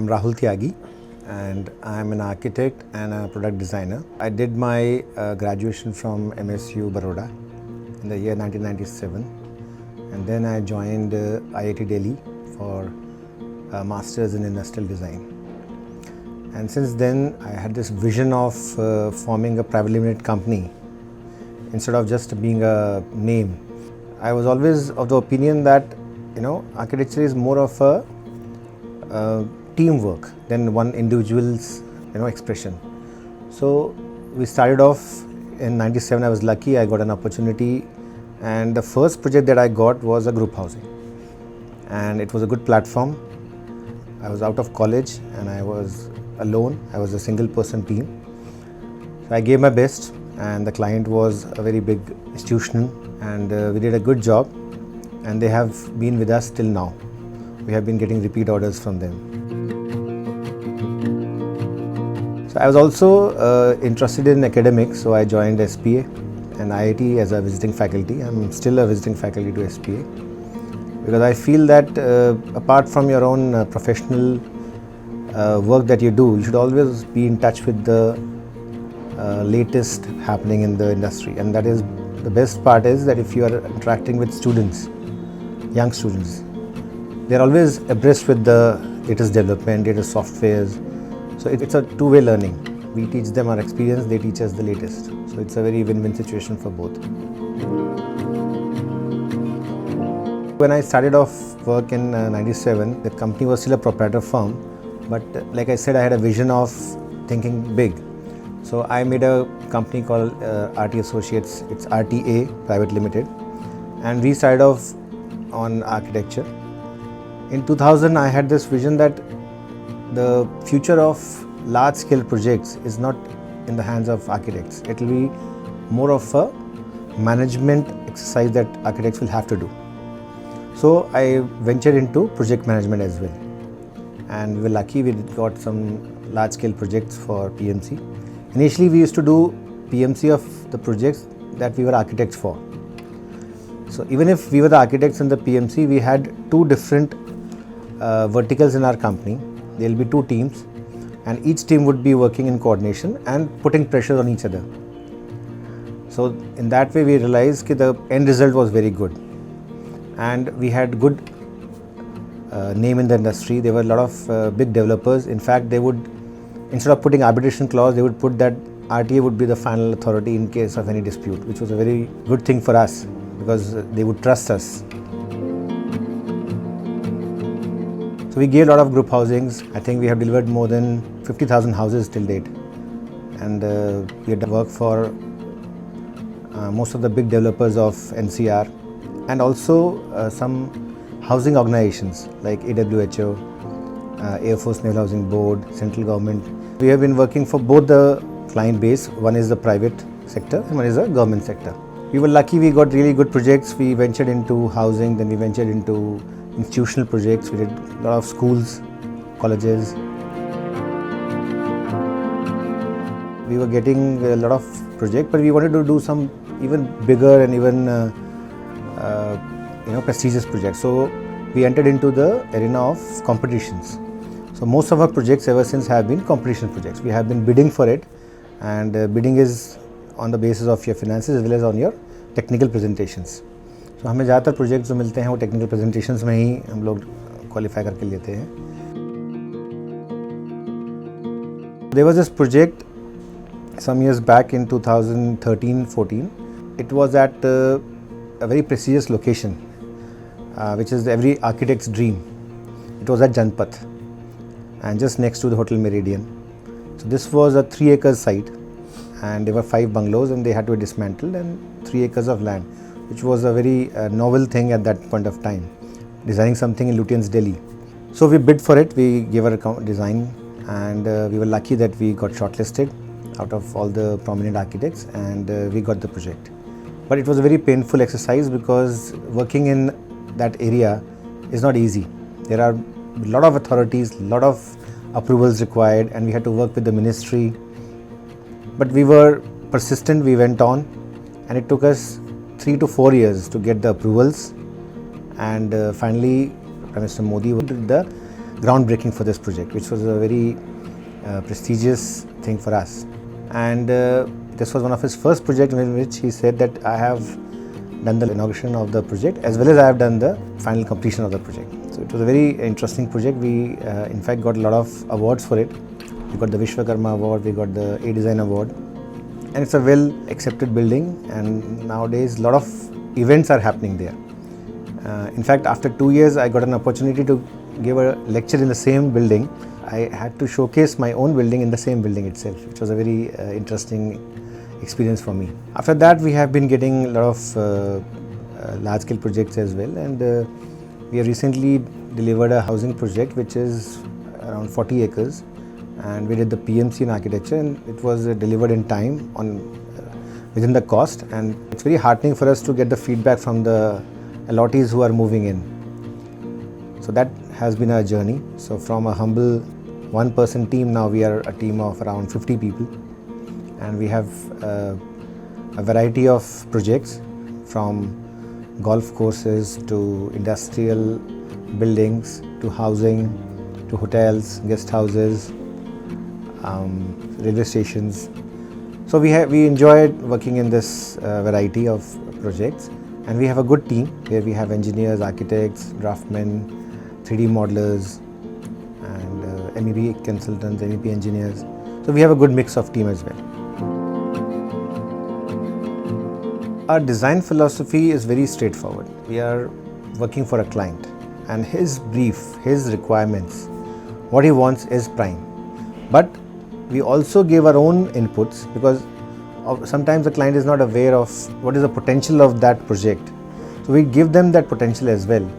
I'm Rahul Tyagi and I'm an architect and a product designer. I did my graduation from MSU Baroda in the year 1997, and then I joined IIT Delhi for a Masters in Industrial Design. And since then I had this vision of forming a private limited company instead of just being a name. I was always of the opinion that architecture is more of a teamwork than one individual's expression. So we started off in 97. I was lucky, I got an opportunity, and the first project that I got was a group housing, and it was a good platform. I was out of college and I was alone. I was a single person team. So I gave my best, and the client was a very big institution, and we did a good job, and they have been with us till now. We have been getting repeat orders from them. So I was also interested in academics, so I joined SPA and IIT as a visiting faculty. I'm still a visiting faculty to SPA because I feel that apart from your own professional work that you do, you should always be in touch with the latest happening in the industry. And that is the best part, is that if you are interacting with students, young students, they're always abreast with the latest development, latest softwares. So it's a two-way learning. We teach them our experience, they teach us the latest. So it's a very win-win situation for both. When I started off work in 97, the company was still a proprietor firm. But like I said, I had a vision of thinking big. So I made a company called RT Associates. It's RTA Private Limited. And we started off on architecture. In 2000, I had this vision that the future of large-scale projects is not in the hands of architects. It will be more of a management exercise that architects will have to do. So I ventured into project management as well. And we were lucky, we got some large-scale projects for PMC. Initially, we used to do PMC of the projects that we were architects for. So even if we were the architects in the PMC, we had two different verticals in our company. There will be two teams, and each team would be working in coordination and putting pressure on each other. So in that way, we realized that the end result was very good, and we had good name in the industry. There were a lot of big developers. In fact, they would, instead of putting arbitration clause, they would put that RTA would be the final authority in case of any dispute, which was a very good thing for us because they would trust us. So we gave a lot of group housings. I think we have delivered more than 50,000 houses till date. And we had worked for most of the big developers of NCR, and also some housing organizations like AWHO, Air Force Naval Housing Board, central government. We have been working for both the client base. One is the private sector and one is the government sector. We were lucky, we got really good projects. We ventured into housing, then we ventured into institutional projects. We did a lot of schools, colleges. We were getting a lot of projects, but we wanted to do some even bigger and even prestigious projects. So we entered into the arena of competitions. So most of our projects ever since have been competition projects. We have been bidding for it, and bidding is on the basis of your finances as well as on your technical presentations. So हमें ज़्यादातर projects जो मिलते हैं वो technical presentations में ही हम लोग qualify करके लेते हैं. There was this project some years back in 2013-14. It was at a very prestigious location, which is every architect's dream. It was at Janpath and just next to the Hotel Meridian. So this was a 3 acres site, and there were 5 bungalows, and they had to be dismantled, and 3 acres of land, which was a very novel thing at that point of time, designing something in Lutyens, Delhi. So we bid for it, we gave our design, and we were lucky that we got shortlisted out of all the prominent architects, and we got the project. But it was a very painful exercise because working in that area is not easy. There are a lot of authorities, a lot of approvals required, and we had to work with the ministry. But we were persistent, we went on, and it took us 3 to 4 years to get the approvals, and finally Prime Minister Modi did the groundbreaking for this project, which was a very prestigious thing for us. And this was one of his first projects in which he said that I have done the inauguration of the project as well as I have done the final completion of the project. So it was a very interesting project. We in fact got a lot of awards for it. We got the Vishwakarma Award, we got the A-Design Award, and it's a well accepted building, and nowadays a lot of events are happening there. In fact, after 2 years I got an opportunity to give a lecture in the same building. I had to showcase my own building in the same building itself, which was a very interesting experience for me. After that, we have been getting a lot of large scale projects as well, and we have recently delivered a housing project which is around 40 acres, and we did the PMC in architecture, and it was delivered in time on within the cost, and it's very heartening for us to get the feedback from the allottees who are moving in. So that has been our journey. So from a humble one-person team, now we are a team of around 50 people, and we have a variety of projects from golf courses to industrial buildings to housing to hotels, guest houses, railway stations. So we enjoyed working in this variety of projects, and we have a good team where we have engineers, architects, draftsmen, 3D modelers, and MEP consultants, MEP engineers. So we have a good mix of team as well. Our design philosophy is very straightforward. We are working for a client, and his brief, his requirements, what he wants is prime. But we also give our own inputs, because sometimes the client is not aware of what is the potential of that project. So we give them that potential as well.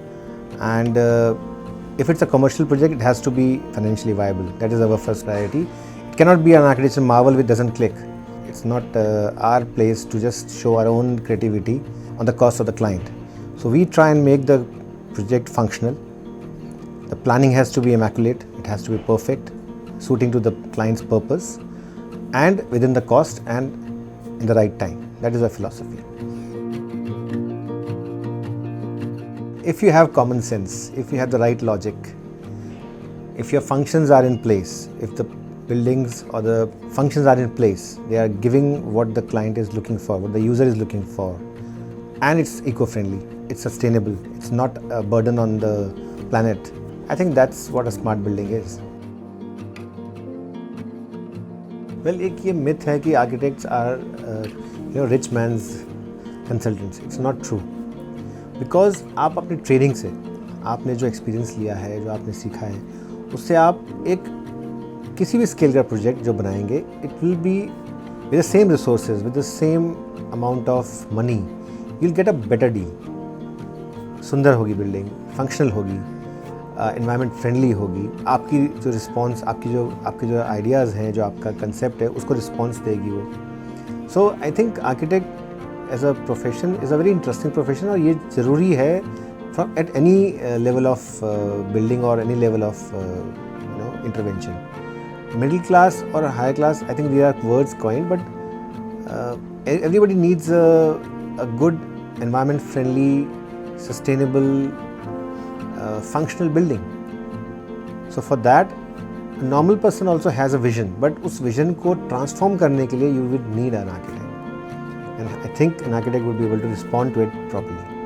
And if it's a commercial project, it has to be financially viable. That is our first priority. It cannot be an architecture marvel which doesn't click. It's not our place to just show our own creativity on the cost of the client. So we try and make the project functional. The planning has to be immaculate. It has to be perfect, suiting to the client's purpose, and within the cost and in the right time. That is our philosophy. If you have common sense, if you have the right logic, if your functions are in place, if the buildings or the functions are in place, they are giving what the client is looking for, what the user is looking for, and it's eco-friendly, it's sustainable, it's not a burden on the planet. I think that's what a smart building is. Well, एक ये myth है कि architects are rich man's consultants. It's not true. Because आप अपनी training से, आपने जो experience लिया है, जो आपने सीखा है, उससे आप एक किसी भी स्केल का प्रोजेक्ट जो बनाएंगे, it will be with the same resources, with the same amount of money, you will get a better deal. सुंदर होगी बिल्डिंग, फंक्शनल होगी, एनवायरनमेंट फ्रेंडली होगी, आपकी जो रिस्पॉन्स, आपके जो आइडियाज़ हैं, जो आपका कंसेप्ट है, उसको रिस्पॉन्स देगी वो. So I think architect as a profession is a very interesting profession, और ये ज़रूरी है from at any level of building और any level of intervention. Middle class or high class, I think they are words coined, but everybody needs a good environment friendly, sustainable, functional building. So for that, a normal person also has a vision, but उस vision को transform करने के लिए you would need an architect, and I think an architect would be able to respond to it properly.